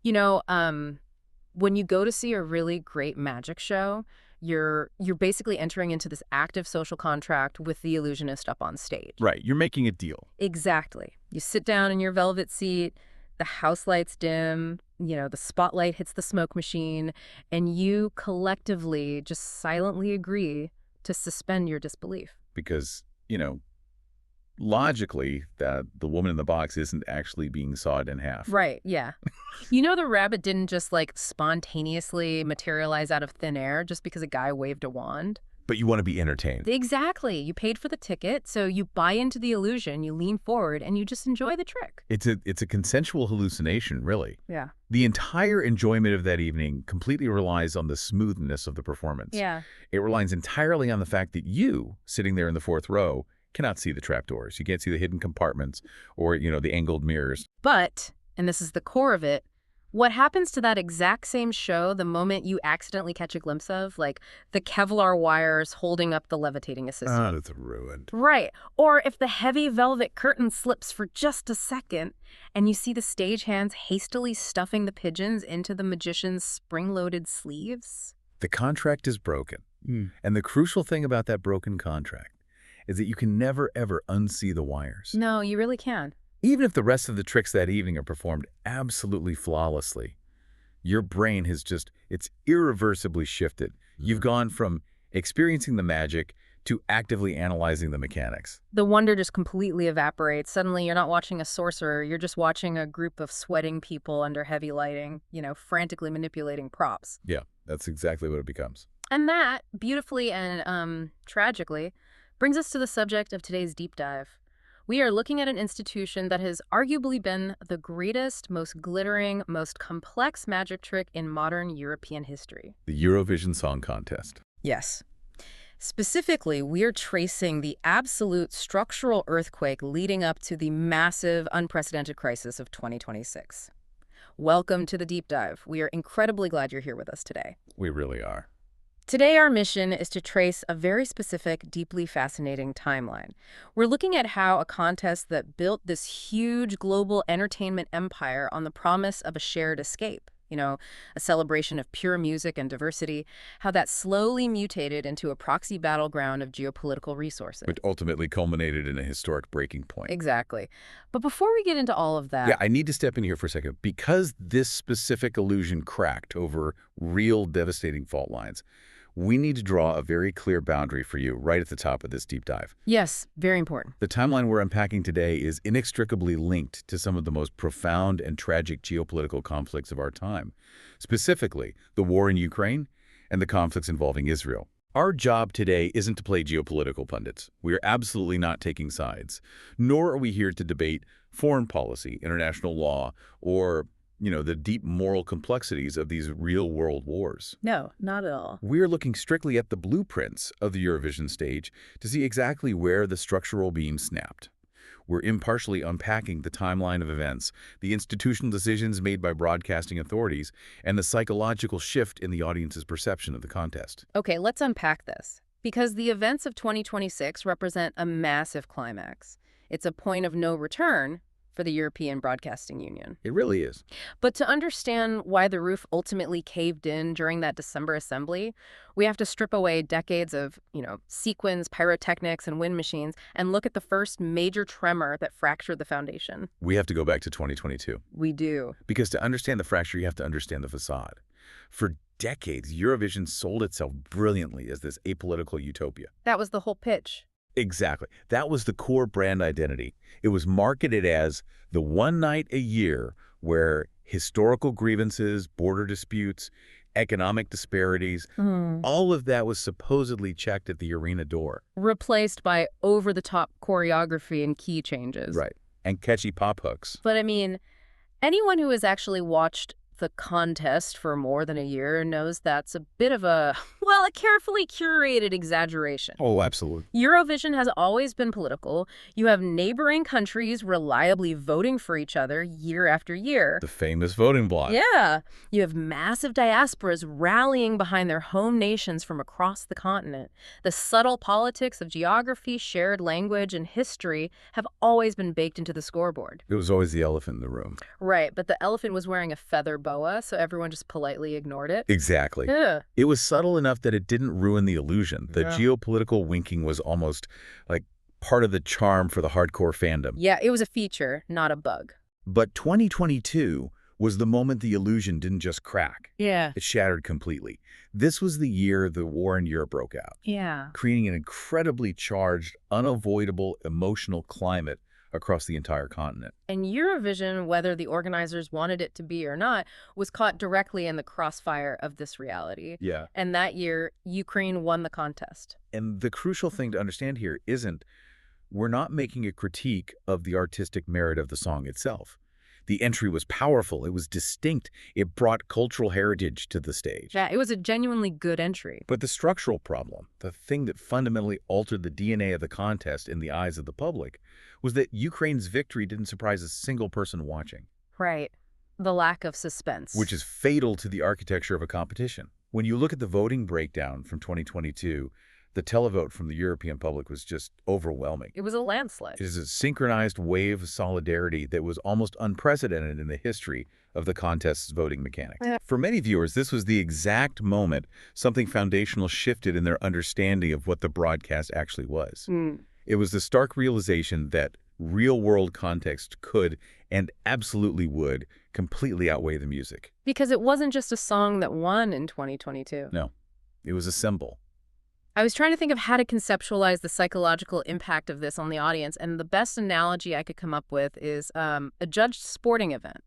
You know, when you go to see a really great magic show, you're basically entering into this active social contract with the illusionist up on stage. Right, you're making a deal. Exactly. You sit down in your velvet seat, the house lights dim, the spotlight hits the smoke machine, and you collectively just silently agree to suspend your disbelief. Because, logically, that the woman in the box isn't actually being sawed in half. Right, yeah. The rabbit didn't just spontaneously materialize out of thin air just because a guy waved a wand. But you want to be entertained. Exactly. You paid for the ticket, so you buy into the illusion, you lean forward, and you just enjoy the trick. It's a consensual hallucination, really. Yeah. The entire enjoyment of that evening completely relies on the smoothness of the performance. Yeah. It relies entirely on the fact that you, sitting there in the fourth row, cannot see the trapdoors. You can't see the hidden compartments or, the angled mirrors. But, and this is the core of it, what happens to that exact same show the moment you accidentally catch a glimpse of, like the Kevlar wires holding up the levitating assistant? Oh, that's ruined. Right. Or if the heavy velvet curtain slips for just a second and you see the stagehands hastily stuffing the pigeons into the magician's spring-loaded sleeves? The contract is broken. And the crucial thing about that broken contract is that you can never, ever unsee the wires. No, you really can. Even if the rest of the tricks that evening are performed absolutely flawlessly, your brain it's irreversibly shifted. You've gone from experiencing the magic to actively analyzing the mechanics. The wonder just completely evaporates. Suddenly, you're not watching a sorcerer. You're just watching a group of sweating people under heavy lighting, frantically manipulating props. Yeah, that's exactly what it becomes. And that, beautifully and tragically, brings us to the subject of today's deep dive. We are looking at an institution that has arguably been the greatest, most glittering, most complex magic trick in modern European history. The Eurovision Song Contest. Yes. Specifically, we're tracing the absolute structural earthquake leading up to the massive, unprecedented crisis of 2026. Welcome to the deep dive. We are incredibly glad you're here with us today. We really are. Today, our mission is to trace a very specific, deeply fascinating timeline. We're looking at how a contest that built this huge global entertainment empire on the promise of a shared escape, a celebration of pure music and diversity, how that slowly mutated into a proxy battleground of geopolitical resources. Which ultimately culminated in a historic breaking point. Exactly. But before we get into all of that... Yeah, I need to step in here for a second. Because this specific illusion cracked over real devastating fault lines, we need to draw a very clear boundary for you right at the top of this deep dive. Yes, very important. The timeline we're unpacking today is inextricably linked to some of the most profound and tragic geopolitical conflicts of our time, specifically the war in Ukraine and the conflicts involving Israel. Our job today isn't to play geopolitical pundits. We are absolutely not taking sides, nor are we here to debate foreign policy, international law, or the deep moral complexities of these real-world wars. No, not at all. We're looking strictly at the blueprints of the Eurovision stage to see exactly where the structural beam snapped. We're impartially unpacking the timeline of events, the institutional decisions made by broadcasting authorities, and the psychological shift in the audience's perception of the contest. Okay, let's unpack this. Because the events of 2026 represent a massive climax. It's a point of no return for the European Broadcasting Union. It really is. But to understand why the roof ultimately caved in during that December assembly, we have to strip away decades of, sequins, pyrotechnics, and wind machines and look at the first major tremor that fractured the foundation. We have to go back to 2022. We do. Because to understand the fracture, you have to understand the facade. For decades, Eurovision sold itself brilliantly as this apolitical utopia. That was the whole pitch. Exactly. That was the core brand identity. It was marketed as the one night a year where historical grievances, border disputes, economic disparities, all of that was supposedly checked at the arena door. Replaced by over-the-top choreography and key changes. Right. And catchy pop hooks. But anyone who has actually watched the contest for more than a year knows that's a bit of a Well, a carefully curated exaggeration. Oh, absolutely. Eurovision has always been political. You have neighboring countries reliably voting for each other year after year. The famous voting bloc. Yeah. You have massive diasporas rallying behind their home nations from across the continent. The subtle politics of geography, shared language, and history have always been baked into the scoreboard. It was always the elephant in the room. Right, but the elephant was wearing a feather boa, so everyone just politely ignored it. Exactly. Yeah. It was subtle enough that it didn't ruin the illusion. The Yeah. geopolitical winking was almost like part of the charm for the hardcore fandom. Yeah, it was a feature, not a bug. But 2022 was the moment the illusion didn't just crack. Yeah. It shattered completely. This was the year the war in Europe broke out, Yeah. creating an incredibly charged, unavoidable emotional climate across the entire continent. And Eurovision, whether the organizers wanted it to be or not, was caught directly in the crossfire of this reality. Yeah. And that year, Ukraine won the contest. And the crucial thing to understand here isn't we're not making a critique of the artistic merit of the song itself. The entry was powerful. It was distinct. It brought cultural heritage to the stage. Yeah, it was a genuinely good entry. But the structural problem, the thing that fundamentally altered the DNA of the contest in the eyes of the public, was that Ukraine's victory didn't surprise a single person watching. Right. The lack of suspense. Which is fatal to the architecture of a competition. When you look at the voting breakdown from 2022, the televote from the European public was just overwhelming. It was a landslide. It is a synchronized wave of solidarity that was almost unprecedented in the history of the contest's voting mechanics. Yeah. For many viewers, this was the exact moment something foundational shifted in their understanding of what the broadcast actually was. It was the stark realization that real-world context could, and absolutely would, completely outweigh the music. Because it wasn't just a song that won in 2022. No, it was a symbol. I was trying to think of how to conceptualize the psychological impact of this on the audience, and the best analogy I could come up with is a judged sporting event.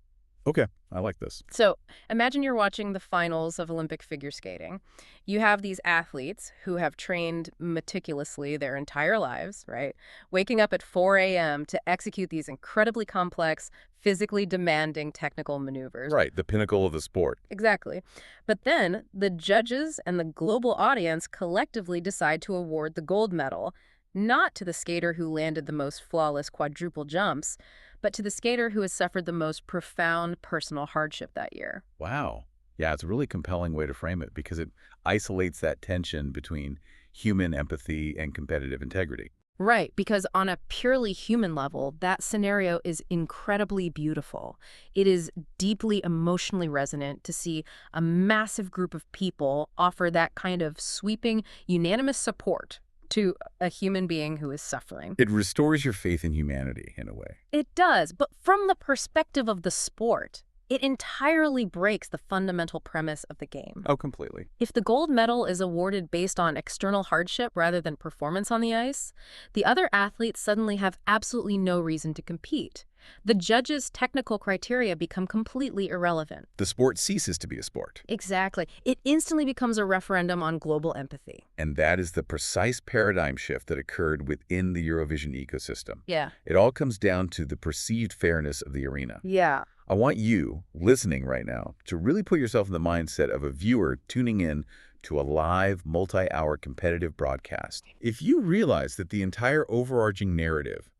Okay, I like this. So imagine you're watching the finals of Olympic figure skating. You have these athletes who have trained meticulously their entire lives, right? Waking up at 4 a.m. to execute these incredibly complex, physically demanding technical maneuvers. Right, the pinnacle of the sport. Exactly. But then the judges and the global audience collectively decide to award the gold medal, not to the skater who landed the most flawless quadruple jumps, but to the skater who has suffered the most profound personal hardship that year. Wow. Yeah, it's a really compelling way to frame it because it isolates that tension between human empathy and competitive integrity. Right, because on a purely human level, that scenario is incredibly beautiful. It is deeply emotionally resonant to see a massive group of people offer that kind of sweeping, unanimous support to a human being who is suffering. It restores your faith in humanity, in a way. It does, but from the perspective of the sport, it entirely breaks the fundamental premise of the game. Oh, completely. If the gold medal is awarded based on external hardship rather than performance on the ice, the other athletes suddenly have absolutely no reason to compete. The judges' technical criteria become completely irrelevant. The sport ceases to be a sport. Exactly. It instantly becomes a referendum on global empathy. And that is the precise paradigm shift that occurred within the Eurovision ecosystem. Yeah. It all comes down to the perceived fairness of the arena. Yeah. I want you, listening right now, to really put yourself in the mindset of a viewer tuning in to a live, multi-hour competitive broadcast. If you realize that the entire overarching narrative,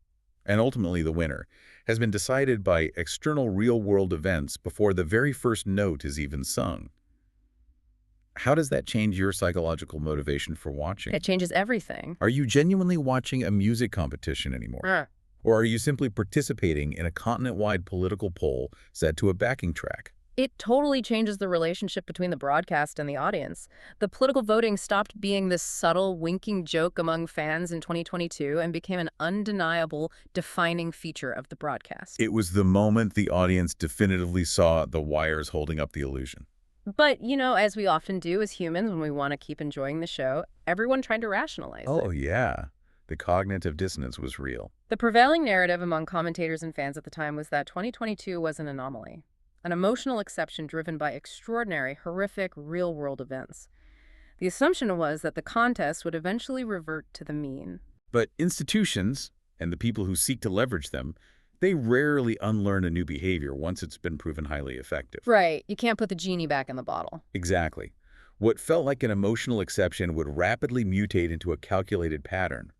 and ultimately the winner, has been decided by external real-world events before the very first note is even sung, how does that change your psychological motivation for watching? It changes everything. Are you genuinely watching a music competition anymore? Or are you simply participating in a continent-wide political poll set to a backing track? It totally changes the relationship between the broadcast and the audience. The political voting stopped being this subtle, winking joke among fans in 2022 and became an undeniable, defining feature of the broadcast. It was the moment the audience definitively saw the wires holding up the illusion. But, you know, as we often do as humans when we want to keep enjoying the show, everyone tried to rationalize Oh, it. yeah. The cognitive dissonance was real. The prevailing narrative among commentators and fans at the time was that 2022 was an anomaly, an emotional exception driven by extraordinary, horrific, real-world events. The assumption was that the contest would eventually revert to the mean. But institutions, and the people who seek to leverage them, they rarely unlearn a new behavior once it's been proven highly effective. Right. You can't put the genie back in the bottle. Exactly. What felt like an emotional exception would rapidly mutate into a calculated pattern.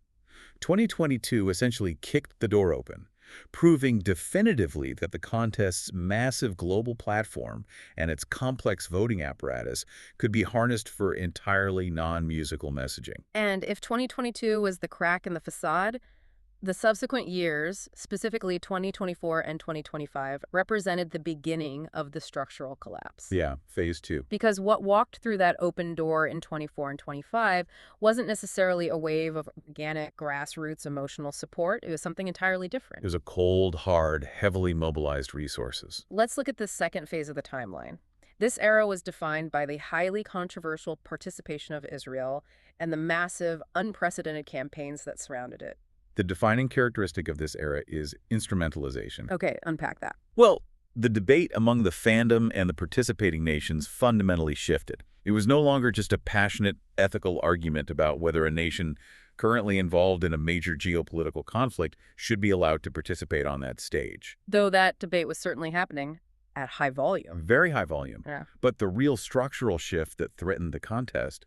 2022 essentially kicked the door open, proving definitively that the contest's massive global platform and its complex voting apparatus could be harnessed for entirely non-musical messaging. And if 2022 was the crack in the facade, the subsequent years, specifically 2024 and 2025, represented the beginning of the structural collapse. Yeah, phase two. Because what walked through that open door in 24 and 25 wasn't necessarily a wave of organic, grassroots emotional support. It was something entirely It different. was a cold, hard, heavily mobilized resources. Let's look at the second phase of the timeline. This era was defined by the highly controversial participation of Israel and the massive, unprecedented campaigns that surrounded it. The defining characteristic of this era is instrumentalization. Okay, unpack that. Well, the debate among the fandom and the participating nations fundamentally shifted. It was no longer just a passionate ethical argument about whether a nation currently involved in a major geopolitical conflict should be allowed to participate on that stage. Though that debate was certainly happening at high volume. Very high volume. Yeah. But the real structural shift that threatened the contest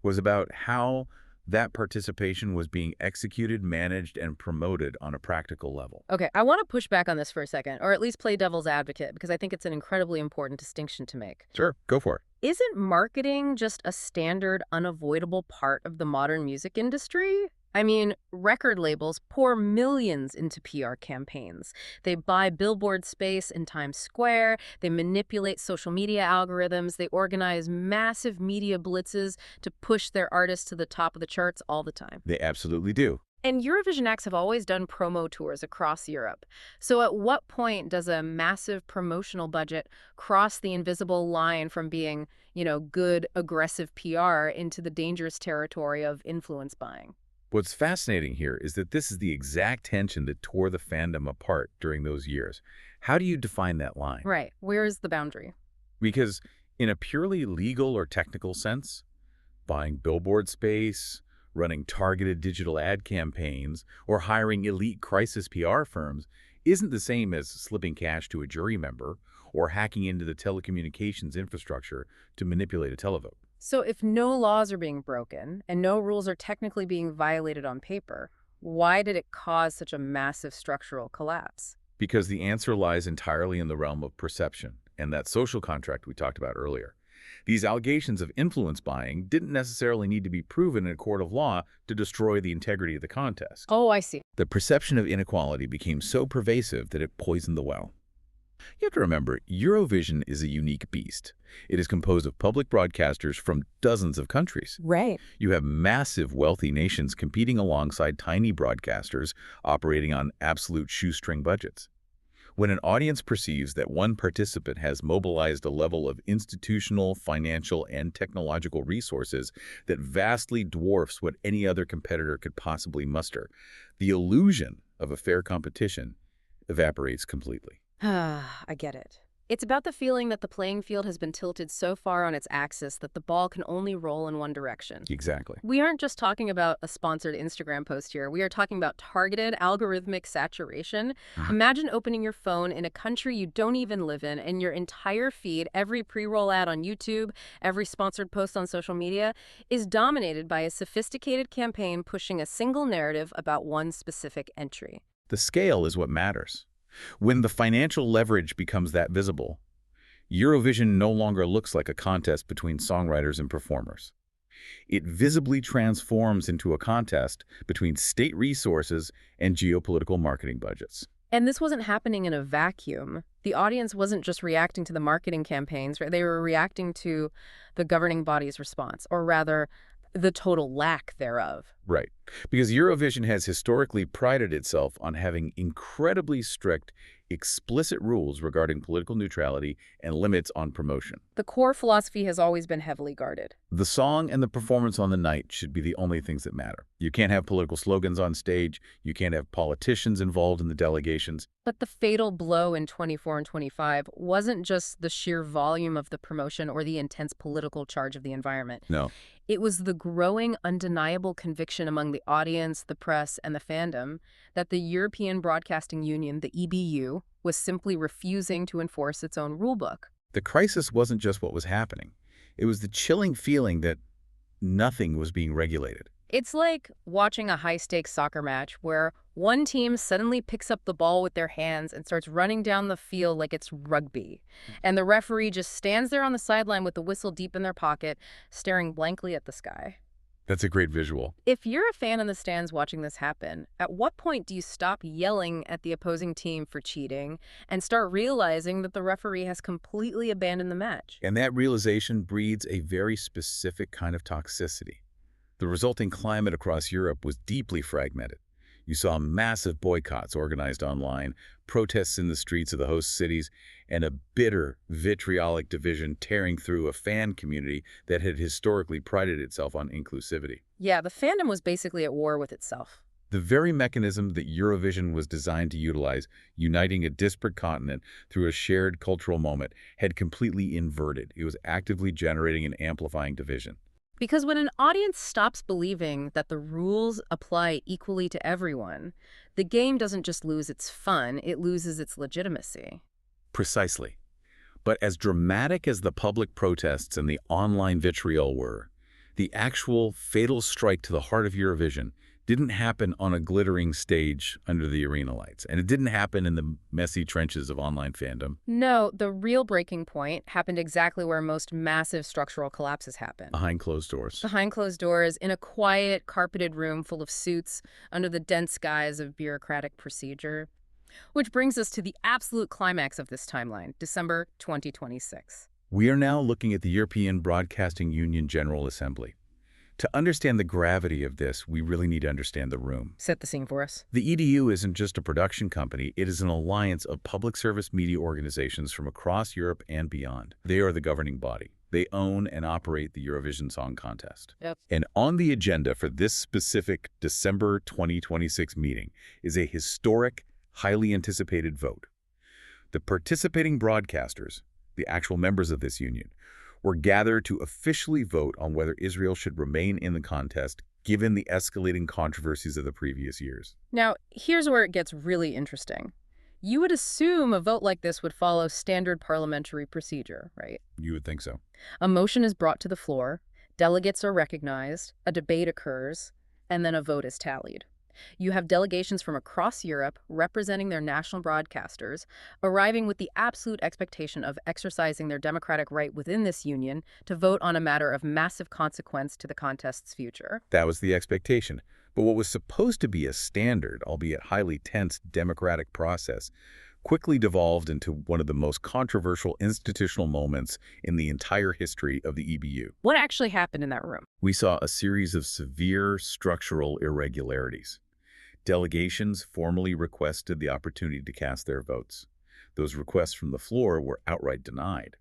was about how that participation was being executed, managed, and promoted on a practical level. Okay, I want to push back on this for a second, or at least play devil's advocate, because I think it's an incredibly important distinction to make. Sure, go for it. Isn't marketing just a standard, unavoidable part of the modern music industry? I mean, record labels pour millions into PR campaigns. They buy billboard space in Times Square, they manipulate social media algorithms, they organize massive media blitzes to push their artists to the top of the charts all the time. They absolutely do. And Eurovision acts have always done promo tours across Europe. So at what point does a massive promotional budget cross the invisible line from being, good, aggressive PR into the dangerous territory of influence buying? What's fascinating here is that this is the exact tension that tore the fandom apart during those years. How do you define that line? Right. Where's the boundary? Because in a purely legal or technical sense, buying billboard space, running targeted digital ad campaigns, or hiring elite crisis PR firms isn't the same as slipping cash to a jury member or hacking into the telecommunications infrastructure to manipulate a televote. So if no laws are being broken and no rules are technically being violated on paper, why did it cause such a massive structural collapse? Because the answer lies entirely in the realm of perception and that social contract we talked about earlier. These allegations of influence buying didn't necessarily need to be proven in a court of law to destroy the integrity of the contest. Oh, I see. The perception of inequality became so pervasive that it poisoned the well. You have to remember, Eurovision is a unique beast. It is composed of public broadcasters from dozens of countries. Right. You have massive wealthy nations competing alongside tiny broadcasters operating on absolute shoestring budgets. When an audience perceives that one participant has mobilized a level of institutional, financial, and technological resources that vastly dwarfs what any other competitor could possibly muster, the illusion of a fair competition evaporates completely. I get it. It's about the feeling that the playing field has been tilted so far on its axis that the ball can only roll in one direction. Exactly. We aren't just talking about a sponsored Instagram post here. We are talking about targeted algorithmic saturation. Imagine opening your phone in a country you don't even live in, and your entire feed, every pre-roll ad on YouTube, every sponsored post on social media, is dominated by a sophisticated campaign pushing a single narrative about one specific entry. The scale is what matters. When the financial leverage becomes that visible, Eurovision no longer looks like a contest between songwriters and performers. It visibly transforms into a contest between state resources and geopolitical marketing budgets. And this wasn't happening in a vacuum. The audience wasn't just reacting to the marketing campaigns, right? They were reacting to the governing body's response, or rather, the total lack thereof. Right. Because Eurovision has historically prided itself on having incredibly strict, explicit rules regarding political neutrality and limits on promotion. The core philosophy has always been heavily guarded. The song and the performance on the night should be the only things that matter. You can't have political slogans on stage. You can't have politicians involved in the delegations. But the fatal blow in 24 and 25 wasn't just the sheer volume of the promotion or the intense political charge of the environment. No. It was the growing, undeniable conviction among the audience, the press, and the fandom that the European Broadcasting Union, the EBU, was simply refusing to enforce its own rulebook. The crisis wasn't just what was happening. It was the chilling feeling that nothing was being regulated. It's like watching a high-stakes soccer match where one team suddenly picks up the ball with their hands and starts running down the field like it's rugby. And the referee just stands there on the sideline with the whistle deep in their pocket, staring blankly at the sky. That's a great visual. If you're a fan in the stands watching this happen, at what point do you stop yelling at the opposing team for cheating and start realizing that the referee has completely abandoned the match? And that realization breeds a very specific kind of toxicity. The resulting climate across Europe was deeply fragmented. You saw massive boycotts organized online, protests in the streets of the host cities, and a bitter, vitriolic division tearing through a fan community that had historically prided itself on inclusivity. Yeah, the fandom was basically at war with itself. The very mechanism that Eurovision was designed to utilize, uniting a disparate continent through a shared cultural moment, had completely inverted. It was actively generating and amplifying division. Because when an audience stops believing that the rules apply equally to everyone, the game doesn't just lose its fun, it loses its legitimacy. Precisely. But as dramatic as the public protests and the online vitriol were, the actual fatal strike to the heart of Eurovision didn't happen on a glittering stage under the arena lights, and it didn't happen in the messy trenches of online fandom. No, the real breaking point happened exactly where most massive structural collapses happen. Behind closed doors. Behind closed doors, in a quiet, carpeted room full of suits under the dense guise of bureaucratic procedure. Which brings us to the absolute climax of this timeline, December 2026. We are now looking at the European Broadcasting Union General Assembly. To understand the gravity of this, we really need to understand the room. Set the scene for us. The EDU isn't just a production company, it is an alliance of public service media organizations from across Europe and beyond. They are the governing body. They own and operate the Eurovision Song Contest. Yep. And on the agenda for this specific December 2026 meeting is a historic, highly anticipated vote. The participating broadcasters, the actual members of this union, were gathered to officially vote on whether Israel should remain in the contest, given the escalating controversies of the previous years. Now, here's where it gets really interesting. You would assume a vote like this would follow standard parliamentary procedure, right? You would think so. A motion is brought to the floor, delegates are recognized, a debate occurs, and then a vote is tallied. You have delegations from across Europe representing their national broadcasters, arriving with the absolute expectation of exercising their democratic right within this union to vote on a matter of massive consequence to the contest's future. That was the expectation. But what was supposed to be a standard, albeit highly tense, democratic process quickly devolved into one of the most controversial institutional moments in the entire history of the EBU. What actually happened in that room? We saw a series of severe structural irregularities. Delegations formally requested the opportunity to cast their votes. Those requests from the floor were outright denied.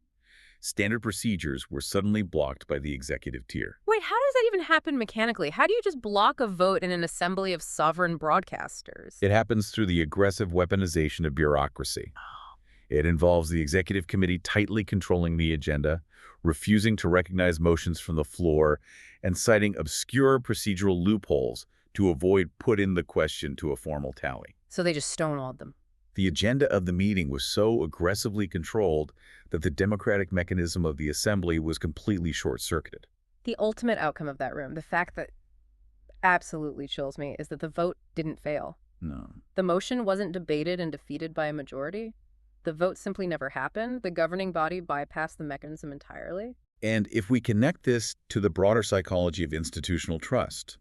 Standard procedures were suddenly blocked by the executive tier. Wait, how does that even happen mechanically? How do you just block a vote in an assembly of sovereign broadcasters? It happens through the aggressive weaponization of bureaucracy. It involves the executive committee tightly controlling the agenda, refusing to recognize motions from the floor, and citing obscure procedural loopholes to avoid putting the question to a formal tally. So they just stonewalled them. The agenda of the meeting was so aggressively controlled that the democratic mechanism of the assembly was completely short-circuited. The ultimate outcome of that room, the fact that absolutely chills me, is that the vote didn't fail. No. The motion wasn't debated and defeated by a majority. The vote simply never happened. The governing body bypassed the mechanism entirely. And if we connect this to the broader psychology of institutional trust,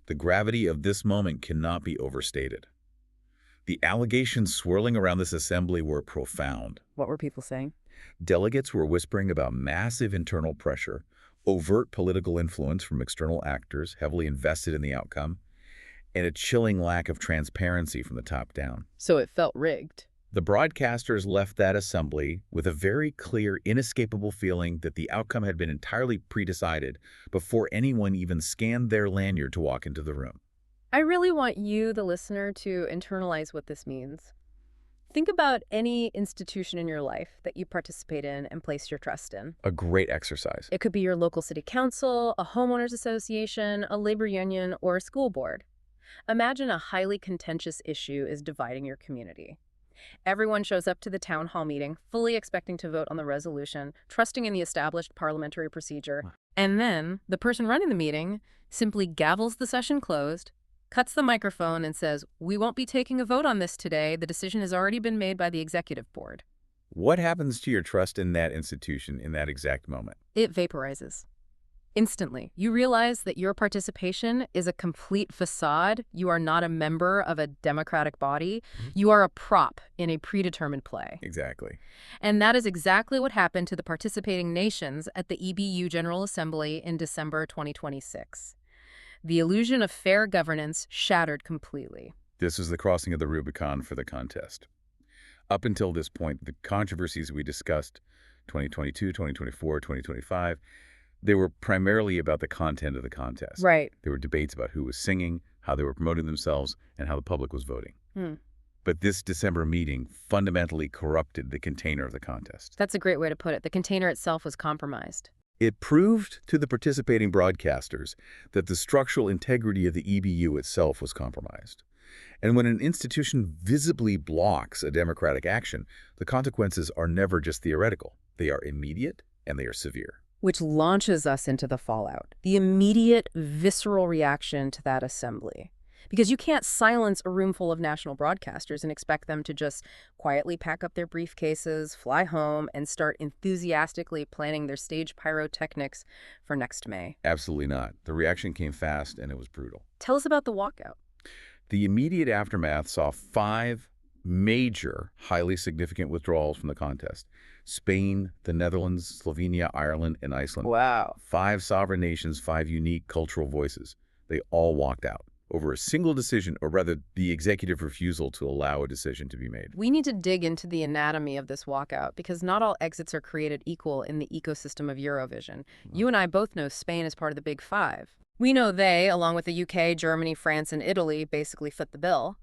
the gravity of this moment cannot be overstated. The allegations swirling around this assembly were profound. What were people saying? Delegates were whispering about massive internal pressure, overt political influence from external actors heavily invested in the outcome, and a chilling lack of transparency from the top down. So it felt rigged. The broadcasters left that assembly with a very clear, inescapable feeling that the outcome had been entirely pre-decided before anyone even scanned their lanyard to walk into the room. I really want you, the listener, to internalize what this means. Think about any institution in your life that you participate in and place your trust in. A great exercise. It could be your local city council, a homeowners association, a labor union, or a school board. Imagine a highly contentious issue is dividing your community. Everyone shows up to the town hall meeting, fully expecting to vote on the resolution, trusting in the established parliamentary procedure. And then the person running the meeting simply gavels the session closed, cuts the microphone, and says, "We won't be taking a vote on this today. The decision has already been made by the executive board." What happens to your trust in that institution in that exact moment? It vaporizes. Instantly, you realize that your participation is a complete facade. You are not a member of a democratic body. You are a prop in a predetermined play. Exactly. And that is exactly what happened to the participating nations at the EBU General Assembly in December 2026. The illusion of fair governance shattered completely. This was the crossing of the Rubicon for the contest. Up until this point, the controversies we discussed, 2022, 2024, 2025, they were primarily about the content of the contest. Right. There were debates about who was singing, how they were promoting themselves, and how the public was voting. Hmm. But this December meeting fundamentally corrupted the container of the contest. That's a great way to put it. The container itself was compromised. It proved to the participating broadcasters that the structural integrity of the EBU itself was compromised. And when an institution visibly blocks a democratic action, the consequences are never just theoretical. They are immediate and they are severe. Which launches us into the fallout, the immediate, visceral reaction to that assembly. Because you can't silence a room full of national broadcasters and expect them to just quietly pack up their briefcases, fly home, and start enthusiastically planning their stage pyrotechnics for next May. Absolutely not. The reaction came fast and it was brutal. Tell us about the walkout. The immediate aftermath saw 5 major, highly significant withdrawals from the contest. Spain, the Netherlands, Slovenia, Ireland, and Iceland. Wow. 5 sovereign nations, 5 unique cultural voices. They all walked out over a single decision, or rather the executive refusal to allow a decision to be made. We need to dig into the anatomy of this walkout because not all exits are created equal in the ecosystem of Eurovision. You and I both know Spain is part of the Big Five. We know they, along with the UK, Germany, France, and Italy, basically foot the bill.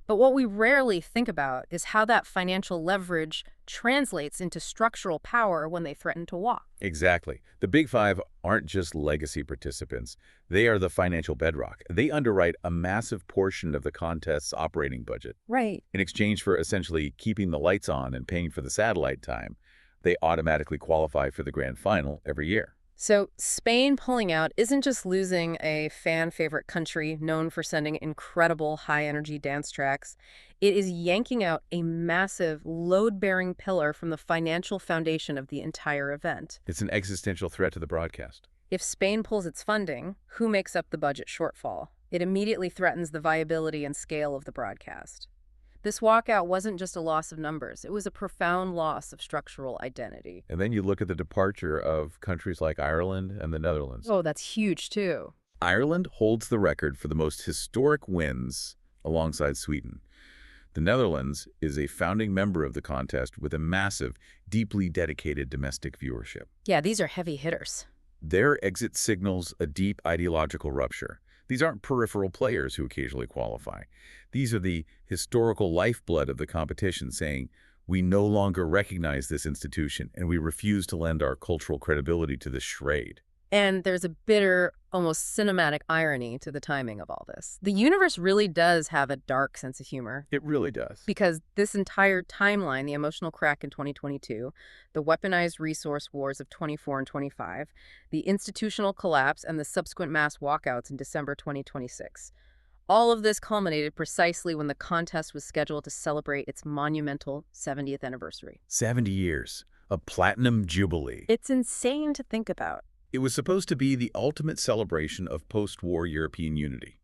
But what we rarely think about is how that financial leverage translates into structural power when they threaten to walk. Exactly. The Big Five aren't just legacy participants. They are the financial bedrock. They underwrite a massive portion of the contest's operating budget. Right. In exchange for essentially keeping the lights on and paying for the satellite time, they automatically qualify for the grand final every year. So Spain pulling out isn't just losing a fan-favorite country known for sending incredible high-energy dance tracks. It is yanking out a massive, load-bearing pillar from the financial foundation of the entire event. It's an existential threat to the broadcast. If Spain pulls its funding, who makes up the budget shortfall? It immediately threatens the viability and scale of the broadcast. This walkout wasn't just a loss of numbers. It was a profound loss of structural identity. And then you look at the departure of countries like Ireland and the Netherlands. Oh, that's huge, too. Ireland holds the record for the most historic wins alongside Sweden. The Netherlands is a founding member of the contest with a massive, deeply dedicated domestic viewership. Yeah, these are heavy hitters. Their exit signals a deep ideological rupture. These aren't peripheral players who occasionally qualify. These are the historical lifeblood of the competition saying, we no longer recognize this institution and we refuse to lend our cultural credibility to this charade. And there's a bitter, almost cinematic irony to the timing of all this. The universe really does have a dark sense of humor. It really does. Because this entire timeline, the emotional crack in 2022, the weaponized resource wars of 24 and 25, the institutional collapse, and the subsequent mass walkouts in December 2026, all of this culminated precisely when the contest was scheduled to celebrate its monumental 70th anniversary. 70 years. A platinum jubilee. It's insane to think about. It was supposed to be the ultimate celebration of post-war European unity.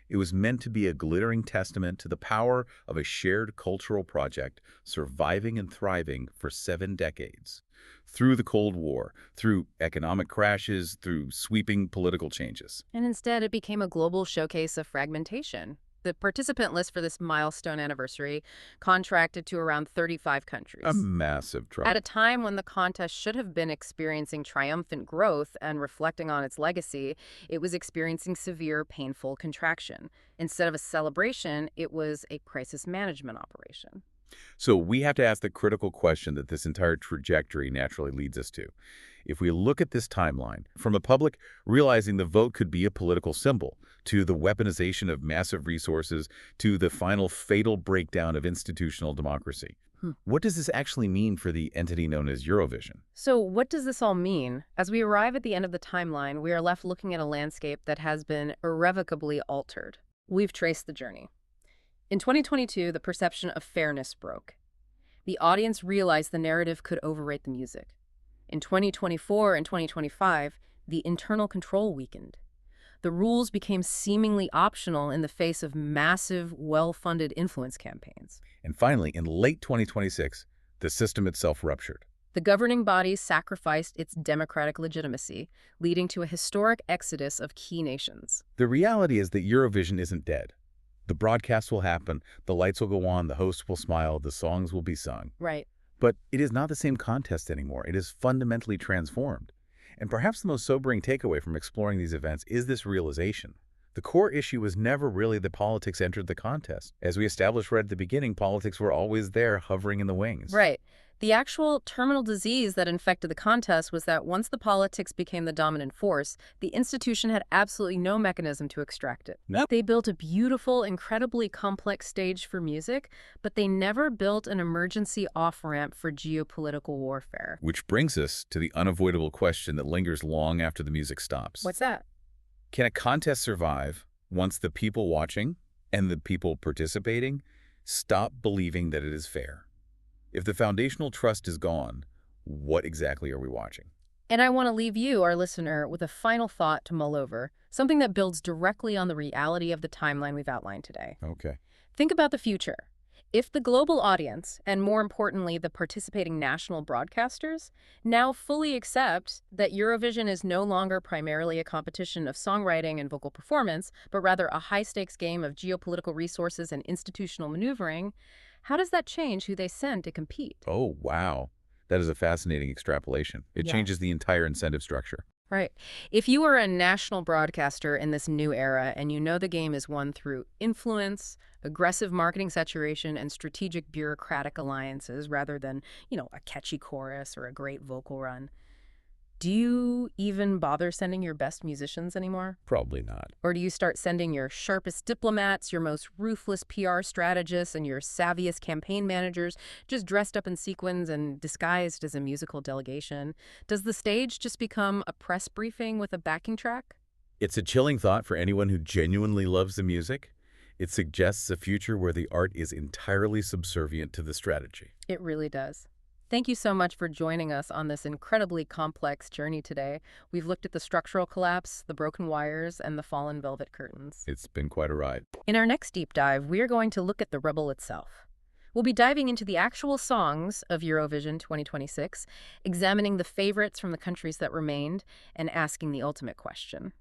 It was meant to be a glittering testament to the power of a shared cultural project surviving and thriving for 7 decades. Through the Cold War, through economic crashes, through sweeping political changes. And instead, it became a global showcase of fragmentation. The participant list for this milestone anniversary contracted to around 35 countries. A massive trouble. At a time when the contest should have been experiencing triumphant growth and reflecting on its legacy, it was experiencing severe, painful contraction. Instead of a celebration, it was a crisis management operation. So we have to ask the critical question that this entire trajectory naturally leads us to. If we look at this timeline, from a public realizing the vote could be a political symbol, to the weaponization of massive resources, to the final fatal breakdown of institutional democracy, Hmm. what does this actually mean for the entity known as Eurovision? So what does this all mean? As we arrive at the end of the timeline, we are left looking at a landscape that has been irrevocably altered. We've traced the journey. In 2022, the perception of fairness broke. The audience realized the narrative could overrate the music. In 2024 and 2025, the internal control weakened. The rules became seemingly optional in the face of massive, well-funded influence campaigns. And finally, in late 2026, the system itself ruptured. The governing body sacrificed its democratic legitimacy, leading to a historic exodus of key nations. The reality is that Eurovision isn't dead. The broadcast will happen, the lights will go on, the hosts will smile, the songs will be sung. Right. But it is not the same contest anymore. It is fundamentally transformed. And perhaps the most sobering takeaway from exploring these events is this realization. The core issue was never really that politics entered the contest. As we established right at the beginning, politics were always there, hovering in the wings. Right. The actual terminal disease that infected the contest was that once the politics became the dominant force, the institution had absolutely no mechanism to extract it. Nope. They built a beautiful, incredibly complex stage for music, but they never built an emergency off-ramp for geopolitical warfare. Which brings us to the unavoidable question that lingers long after the music stops. What's that? Can a contest survive once the people watching and the people participating stop believing that it is fair? If the foundational trust is gone, what exactly are we watching? And I want to leave you, our listener, with a final thought to mull over, something that builds directly on the reality of the timeline we've outlined today. Okay. Think about the future. If the global audience, and more importantly, the participating national broadcasters, now fully accept that Eurovision is no longer primarily a competition of songwriting and vocal performance, but rather a high-stakes game of geopolitical resources and institutional maneuvering, how does that change who they send to compete? Oh, wow. That is a fascinating extrapolation. It Yeah. changes the entire incentive structure. Right. If you are a national broadcaster in this new era and you know the game is won through influence, aggressive marketing saturation, and strategic bureaucratic alliances rather than, a catchy chorus or a great vocal run, do you even bother sending your best musicians anymore? Probably not. Or do you start sending your sharpest diplomats, your most ruthless PR strategists, and your savviest campaign managers, just dressed up in sequins and disguised as a musical delegation? Does the stage just become a press briefing with a backing track? It's a chilling thought for anyone who genuinely loves the music. It suggests a future where the art is entirely subservient to the strategy. It really does. Thank you so much for joining us on this incredibly complex journey today. We've looked at the structural collapse, the broken wires, and the fallen velvet curtains. It's been quite a ride. In our next deep dive, we are going to look at the rebel itself. We'll be diving into the actual songs of Eurovision 2026, examining the favorites from the countries that remained, and asking the ultimate question.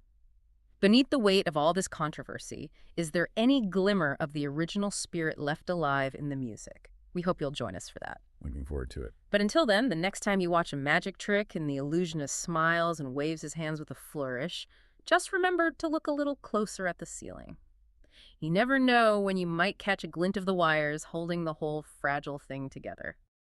Beneath the weight of all this controversy, is there any glimmer of the original spirit left alive in the music? We hope you'll join us for that. Looking forward to it. But until then, the next time you watch a magic trick and the illusionist smiles and waves his hands with a flourish, just remember to look a little closer at the ceiling. You never know when you might catch a glint of the wires holding the whole fragile thing together.